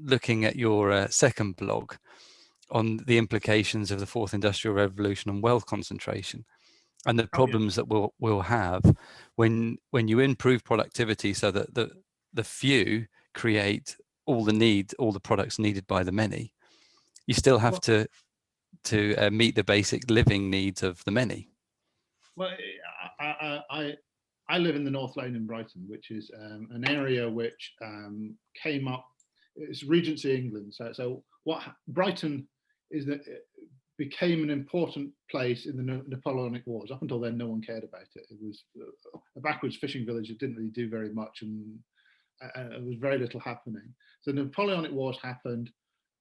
looking at your second blog on the implications of the fourth industrial revolution on wealth concentration and the problems that we'll have when you improve productivity so that the few create all the products needed by the many. You still have to meet the basic living needs of the many. Well, I live in the North Lane in Brighton, which is an area which came up. It's Regency England. So what Brighton is that it became an important place in the Napoleonic Wars. Up until then, no one cared about it. It was a backwoods fishing village that didn't really do very much, and there was very little happening. So the Napoleonic Wars happened.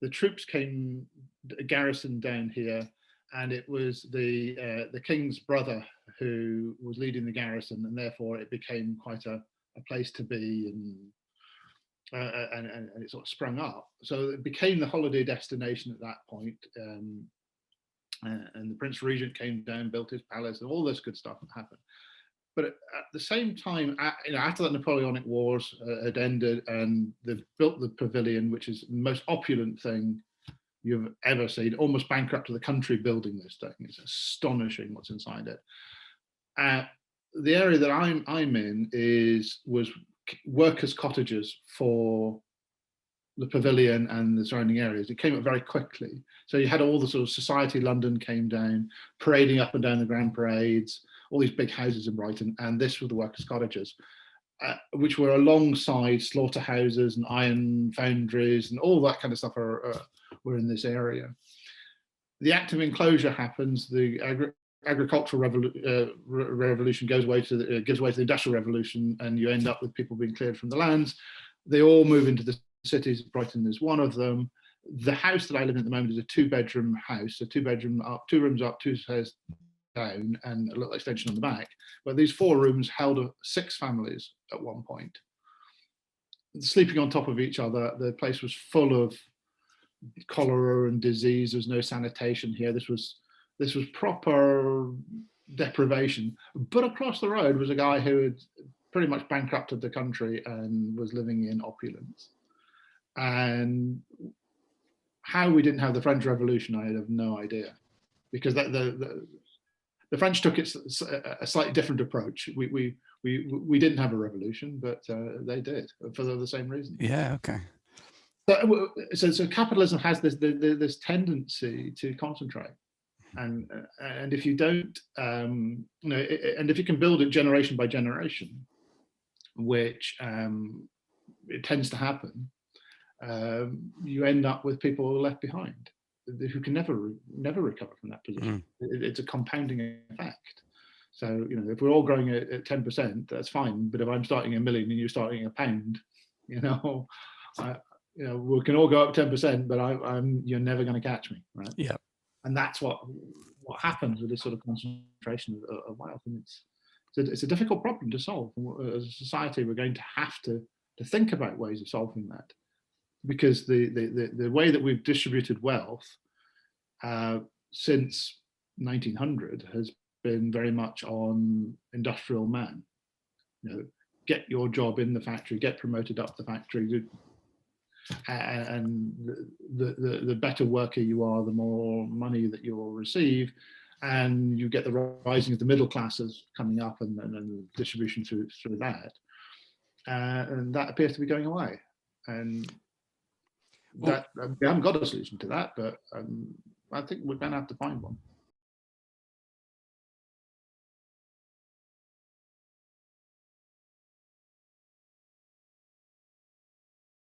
The troops came garrisoned down here, and it was the king's brother who was leading the garrison, and therefore it became quite a place to be, and it sort of sprung up. So it became the holiday destination at that point. And the Prince Regent came down, built his palace, and all this good stuff happened. But at the same time, after the Napoleonic Wars had ended, and they've built the pavilion, which is the most opulent thing you've ever seen, almost bankrupt to the country building this thing. It's astonishing what's inside it. The area that I'm in was workers' cottages for the pavilion and the surrounding areas. It came up very quickly. So you had all the sort of society London came down, parading up and down the grand parades, all these big houses in Brighton, and this were the workers' cottages, which were alongside slaughterhouses and iron foundries and all that kind of stuff were in this area. The act of enclosure happens, the agricultural revolution gives way to the industrial revolution, and you end up with people being cleared from the lands. They all move into the cities. Brighton is one of them. The house that I live in at the moment is a 2-bedroom house, so 2-bedroom up, 2 rooms up, 2 stairs down, and a little extension on the back. But these 4 rooms held 6 families at one point, sleeping on top of each other. The place was full of cholera and disease. There was no sanitation here. This was proper deprivation. But across the road was a guy who had pretty much bankrupted the country and was living in opulence. And how we didn't have the French Revolution, I have no idea, because the French took a slightly different approach. We didn't have a revolution, but they did for the same reason. Yeah. Okay. So capitalism has this tendency to concentrate, and if you don't, and if you can build it generation by generation, which it tends to happen, you end up with people left behind who can never recover from that position. It's a compounding effect. So if we're all growing at 10%, that's fine. But if I'm starting $1 million and you're starting £1, we can all go up 10%, but you're never going to catch me, right? Yeah. And that's what happens with this sort of concentration of wealth, and it's a difficult problem to solve. As a society, we're going to have to think about ways of solving that, because the way that we've distributed wealth since 1900 has been very much on industrial man. Get your job in the factory, get promoted up the factory, and the better worker you are, the more money that you will receive, and you get the rising of the middle classes coming up, and the distribution through that, and that appears to be going away. And that we haven't got a solution to that, but I think we're going to have to find one.